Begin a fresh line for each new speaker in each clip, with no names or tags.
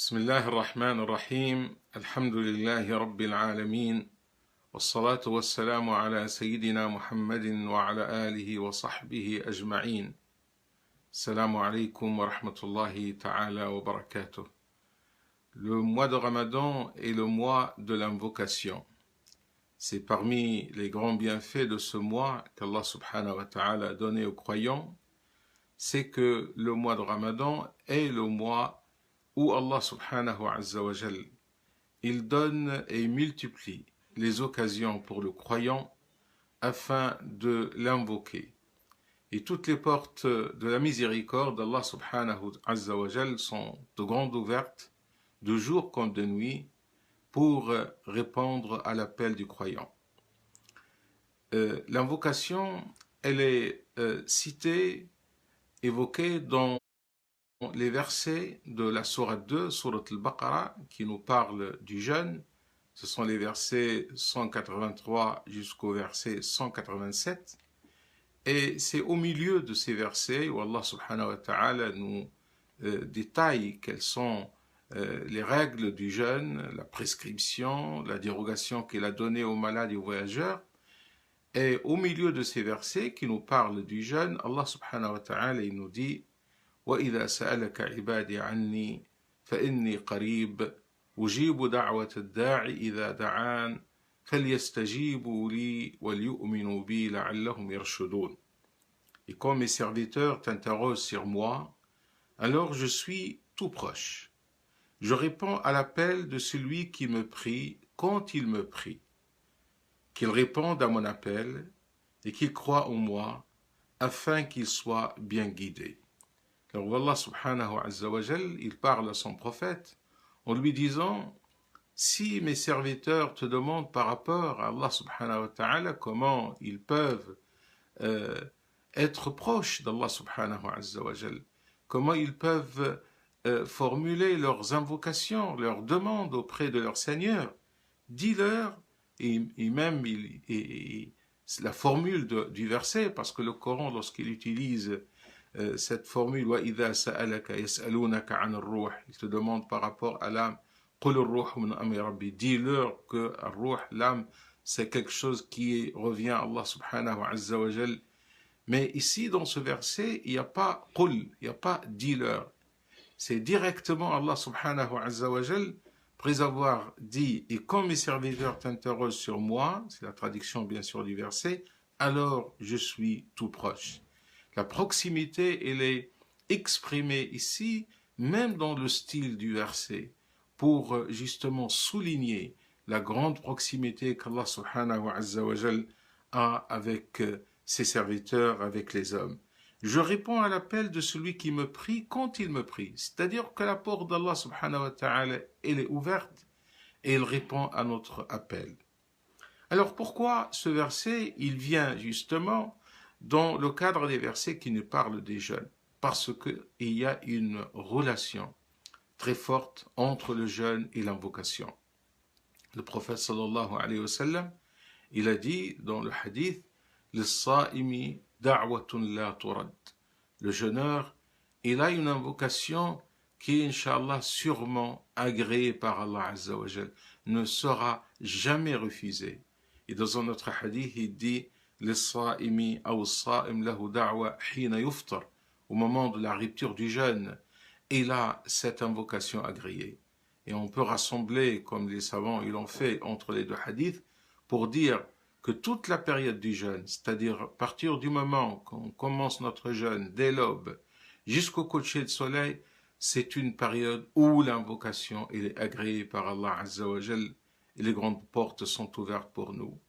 بسم الله الرحمن الرحيم الحمد لله رب العالمين والصلاة والسلام على سيدنا محمد وعلى آله وصحبه أجمعين. Assalamu alaikum wa rahmatullahi ta'ala wa barakatuh. Le mois de Ramadan est le mois de l'invocation. C'est parmi les grands bienfaits de ce mois qu'Allah subhanahu wa ta'ala a donné aux croyants, c'est que le mois de Ramadan est le mois où Allah subhanahu wa jal, il donne et multiplie les occasions pour le croyant afin de l'invoquer. Et toutes les portes de la miséricorde d'Allah subhanahu wa jal sont de grandes ouvertes, de jour comme de nuit, pour répondre à l'appel du croyant. L'invocation, elle est citée, évoquée dans les versets de la sourate 2, sourate al-Baqarah, qui nous parlent du jeûne. Ce sont les versets 183 jusqu'au verset 187. Et c'est au milieu de ces versets où Allah subhanahu wa ta'ala nous détaille quelles sont les règles du jeûne, la prescription, la dérogation qu'il a donnée aux malades et aux voyageurs. Et au milieu de ces versets qui nous parlent du jeûne, Allah subhanahu wa ta'ala il nous dit وَإِذَا سَأَلَكَ عِبَادِي عَنِّي فَإِنِّي قَرِيبٌ أُجِيبُ دَعْوَةَ الدَّاعِ إِذَا دَعَانِ فَلْيَسْتَجِيبُوا لِي وَلْيُؤْمِنُوا بِي لَعَلَّهُمْ يَرْشُدُونَ. Et quand mes serviteurs t'interrogent sur moi, alors je suis tout proche. Je réponds à l'appel de celui qui me prie quand il me prie. Qu'il réponde à mon appel et qu'il croie en moi afin qu'il soit bien guidé. Alors Allah subhanahu wa jal, il parle à son prophète en lui disant: si mes serviteurs te demandent par rapport à Allah subhanahu wa ta'ala comment ils peuvent être proches d'Allah subhanahu wa jal, comment ils peuvent formuler leurs invocations, leurs demandes auprès de leur Seigneur, dis-leur, et même la formule du verset, parce que le Coran, lorsqu'il utilise cette formule, وَإِذَا سَأَلَكَ يَسْأَلُونَكَ عَنِ الرُّوحِ, il te demande par rapport à l'âme, قُلِ الرُّوحُ مِنْ أَمْرِ رَبِّي, dis-leur que l'âme, c'est quelque chose qui revient à Allah subhanahu wa jal. Mais ici, dans ce verset, il n'y a pas قُل, il n'y a pas dis-leur. C'est directement Allah subhanahu wa jal, après avoir dit, et quand mes serviteurs t'interrogent sur moi, c'est la traduction bien sûr du verset, alors je suis tout proche. La proximité, elle est exprimée ici, même dans le style du verset, pour justement souligner la grande proximité qu'Allah subhanahu wa jal a avec ses serviteurs, avec les hommes. Je réponds à l'appel de celui qui me prie quand il me prie. C'est-à-dire que la porte d'Allah subhanahu wa ta'ala, elle est ouverte et il répond à notre appel. Alors pourquoi ce verset, il vient justement dans le cadre des versets qui nous parlent des jeûnes? Parce qu'il y a une relation très forte entre le jeûne et l'invocation. Le prophète sallallahu alayhi wa sallam, il a dit dans le hadith, لِلصَّائِمِ دَعْوَةٌ لَا تُرَدْ. Le jeûneur, il a une invocation qui est, Inch'Allah, sûrement agréée par Allah Azza wa Jal, ne sera jamais refusée. Et dans un autre hadith, il dit لِلصَّائِمِ أَوْ الصَّائِمْ لَهُ دَعْوَةٌ حِينَ يُفْطَرُ. Au moment de la rupture du jeûne, il a cette invocation agréée. Et on peut rassembler, comme les savants ils l'ont fait, entre les deux hadiths, pour dire que toute la période du jeûne, c'est-à-dire à partir du moment qu'on commence notre jeûne, dès l'aube, jusqu'au coucher de soleil, c'est une période où l'invocation est agréée par Allah Azza wa Jal et les grandes portes sont ouvertes pour nous.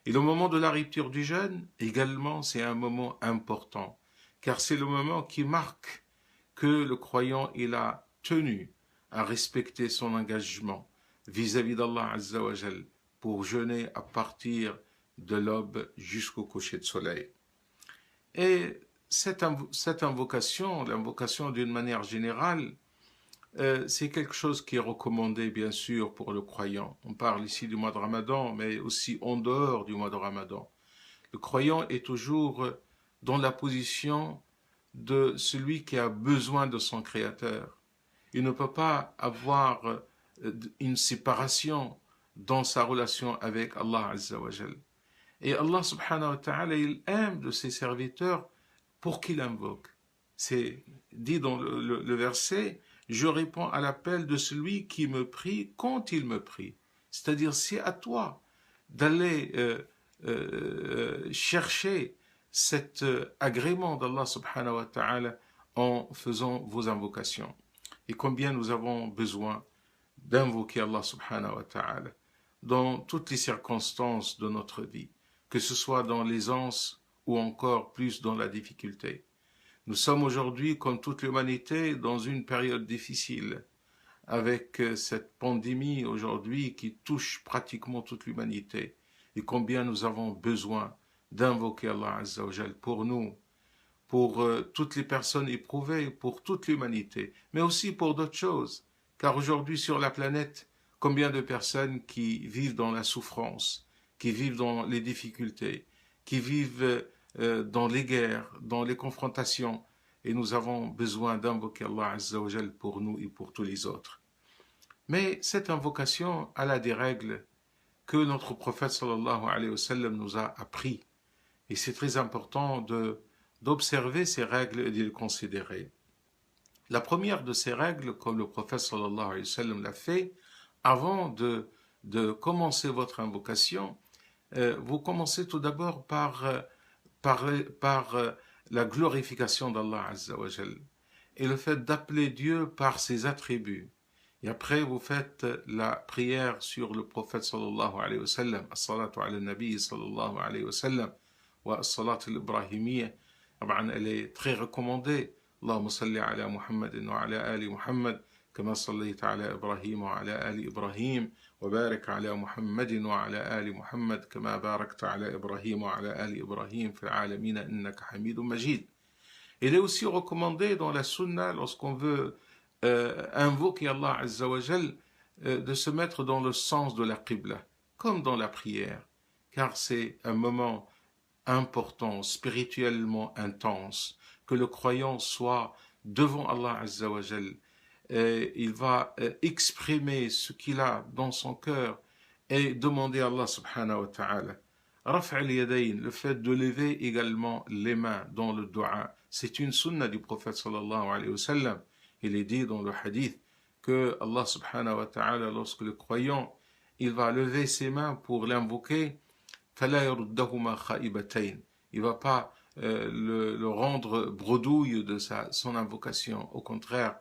Et le moment de la rupture du jeûne, également, c'est un moment important, car c'est le moment qui marque que le croyant il a tenu à respecter son engagement vis-à-vis d'Allah Azza wa Jal pour jeûner à partir de l'aube jusqu'au coucher de soleil. Et cette invocation, l'invocation d'une manière générale, c'est quelque chose qui est recommandé bien sûr pour le croyant. On parle ici du mois de Ramadan, mais aussi en dehors du mois de Ramadan. Le croyant est toujours dans la position de celui qui a besoin de son Créateur. Il ne peut pas avoir une séparation dans sa relation avec Allah Azza wa Jal. Et Allah subhanahu wa ta'ala, il aime de ses serviteurs pour qu'il invoque. C'est dit dans le verset, je réponds à l'appel de celui qui me prie quand il me prie. C'est-à-dire, c'est à toi d'aller chercher cet agrément d'Allah subhanahu wa ta'ala en faisant vos invocations. Et combien nous avons besoin d'invoquer Allah subhanahu wa ta'ala dans toutes les circonstances de notre vie, que ce soit dans l'aisance ou encore plus dans la difficulté. Nous sommes aujourd'hui, comme toute l'humanité, dans une période difficile, avec cette pandémie aujourd'hui qui touche pratiquement toute l'humanité. Et combien nous avons besoin d'invoquer Allah Azza wa Jal pour nous, pour toutes les personnes éprouvées, pour toute l'humanité, mais aussi pour d'autres choses. Car aujourd'hui sur la planète, combien de personnes qui vivent dans la souffrance, qui vivent dans les difficultés, qui vivent dans les guerres, dans les confrontations, et nous avons besoin d'invoquer Allah Azza wa Jal pour nous et pour tous les autres. Mais cette invocation, elle a des règles que notre prophète sallallahu alayhi wa sallam nous a appris. Et c'est très important d'observer ces règles et de les considérer. La première de ces règles, comme le prophète sallallahu alayhi wa sallam l'a fait, avant de commencer votre invocation, vous commencez tout d'abord par la glorification d'Allah Azza wa Jal et le fait d'appeler Dieu par ses attributs. Et après, vous faites la prière sur le prophète sallallahu alayhi wa sallam, as-salatu ala nabi sallallahu alayhi wa sallam, wa as-salatu al-ibrahimiyya. Elle est très recommandée. Allahumma salli ala Muhammadin wa ala ali Muhammad, كما صليت على إبراهيم وعلى آل إبراهيم وبارك على محمد وعلى آل محمد كما باركت على إبراهيم وعلى آل إبراهيم في العالمين إنك حميد مجيد. Il est aussi recommandé dans la sunna, lorsqu'on veut invoquer Allah Azza wa Jal, de se mettre dans le sens de la qibla, comme dans la prière, car c'est un moment important, spirituellement intense, que le croyant soit devant Allah Azza wa Jal. Il va exprimer ce qu'il a dans son cœur et demander à Allah subhanahu wa ta'ala. Raf' al-yadayn, le fait de lever également les mains dans le dua, c'est une sunna du prophète sallallahu alayhi wa sallam. Il est dit dans le hadith que Allah subhanahu wa ta'ala, lorsque le croyant, il va lever ses mains pour l'invoquer, فَلَا يَرُدَّهُمَا خَائِبَتَيْنِ. Il ne va pas le rendre bredouille de son invocation. Au contraire,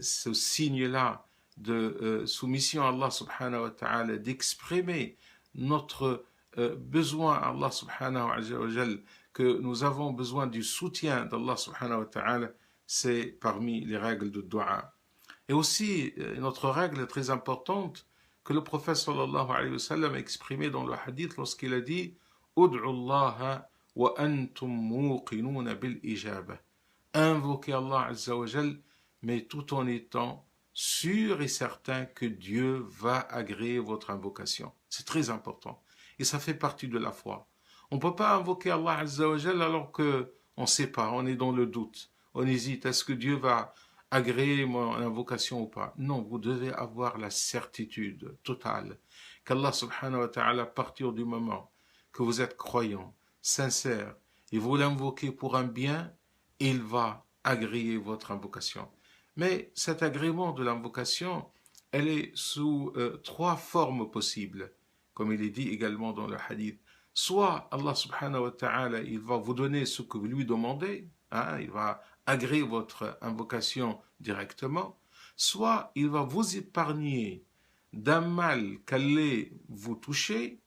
ce signe-là de soumission à Allah subhanahu wa ta'ala, d'exprimer notre besoin à Allah subhanahu wa ta'ala, que nous avons besoin du soutien d'Allah subhanahu wa ta'ala, c'est parmi les règles de dua. Et aussi, notre règle très importante que le prophète sallallahu alayhi wa sallam a exprimée dans le hadith lorsqu'il a dit « Ud'u Allah wa antum muqinuna bil ijaba » Invoquez Allah azza wa jal, mais tout en étant sûr et certain que Dieu va agréer votre invocation. C'est très important. Et ça fait partie de la foi. On ne peut pas invoquer Allah azza wa jal alors qu'on ne sait pas, on est dans le doute. On hésite, est-ce que Dieu va agréer mon invocation ou pas? Non, vous devez avoir la certitude totale qu'Allah subhanahu wa ta'ala, à partir du moment que vous êtes croyant, sincère, et vous l'invoquez pour un bien, il va agréer votre invocation. Mais cet agrément de l'invocation, elle est sous trois formes possibles, comme il est dit également dans le hadith. Soit Allah subhanahu wa ta'ala, il va vous donner ce que vous lui demandez, il va agréer votre invocation directement, soit il va vous épargner d'un mal qu'allait vous toucher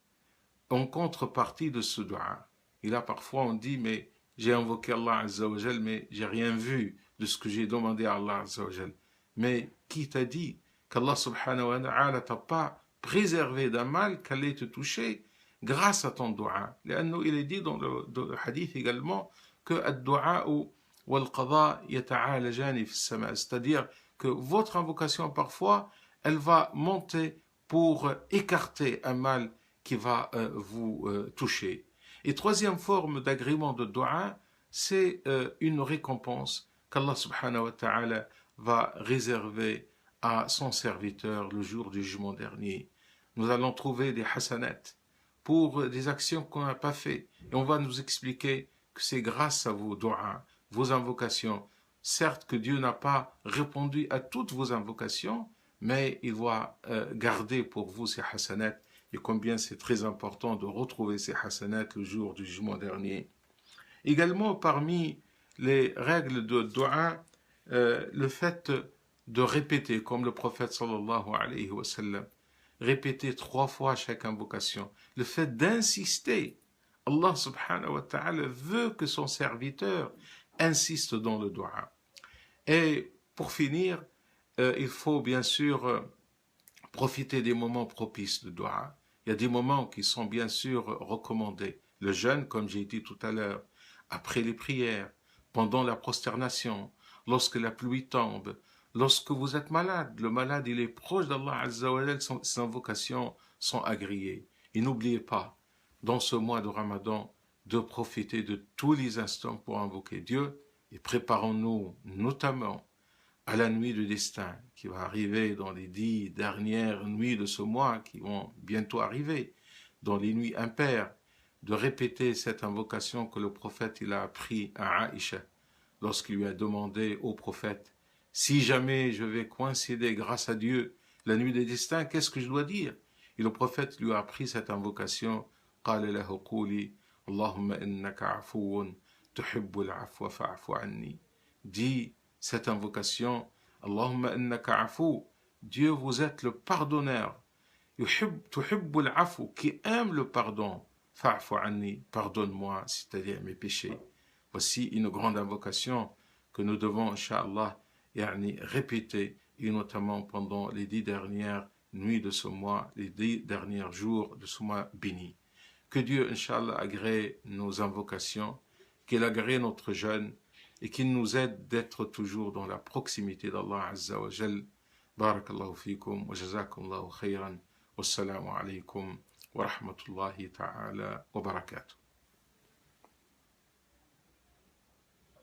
en contrepartie de ce dua. Et là, parfois, on dit, mais j'ai invoqué Allah Azza wa Jal, mais j'ai rien vu de ce que j'ai demandé à Allah Azza wa Jal. Mais qui t'a dit qu'Allah subhanahu wa ta'ala t'a pas préservé d'un mal qu'allait te toucher grâce à ton dua? Il est dit dans le hadith également que ad-du'a wal-qada yata'alajani fi as-sama', c'est-à-dire que votre invocation parfois elle va monter pour écarter un mal qui va vous toucher. Et troisième forme d'agrément de dua, c'est une récompense qu'Allah subhanahu wa ta'ala va réserver à son serviteur le jour du jugement dernier. Nous allons trouver des hasanat pour des actions qu'on n'a pas fait. Et on va nous expliquer que c'est grâce à vos du'as, vos invocations. Certes que Dieu n'a pas répondu à toutes vos invocations, mais il va garder pour vous ces hasanat. Et combien c'est très important de retrouver ces hasanat le jour du jugement dernier. Également, parmi les règles de dua, le fait de répéter, comme le prophète sallallahu alayhi wa sallam, répéter 3 fois chaque invocation, le fait d'insister. Allah subhanahu wa ta'ala veut que son serviteur insiste dans le dua. Et pour finir, il faut bien sûr profiter des moments propices de dua. Il y a des moments qui sont bien sûr recommandés. Le jeûne, comme j'ai dit tout à l'heure, après les prières, pendant la prosternation, lorsque la pluie tombe, lorsque vous êtes malade, le malade il est proche d'Allah Azza wa Jal, ses invocations sont agréées. Et n'oubliez pas, dans ce mois de Ramadan, de profiter de tous les instants pour invoquer Dieu et préparons-nous notamment à la nuit du destin qui va arriver dans les 10 dernières nuits de ce mois qui vont bientôt arriver, dans les nuits impaires, de répéter cette invocation que le prophète il a appris à Aïcha lorsqu'il lui a demandé au prophète si jamais je vais coïncider grâce à Dieu la nuit des destins, qu'est-ce que je dois dire? Et le prophète lui a appris cette invocation قال له قولي اللهم إنك عفو تحب العفو فاعف عني. Dis cette invocation Allahumma innaka afu, Dieu vous êtes le pardonneur, tuhibbu al-afu, qui aime le pardon, fa'fu anni, pardonne-moi, c'est-à-dire mes péchés. Voici une grande invocation que nous devons, Inch'Allah, répéter, et notamment pendant les 10 dernières nuits de ce mois, les 10 derniers jours de ce mois béni. Que Dieu, Inch'Allah, agrée nos invocations, qu'il agrée notre jeûne, et qu'il nous aide d'être toujours dans la proximité d'Allah Azza wa Jal. Barakallahu fikum wa jazakumullahu khayran. Wassalamu alaykum wa rahmatullahi ta'ala wa barakatuh.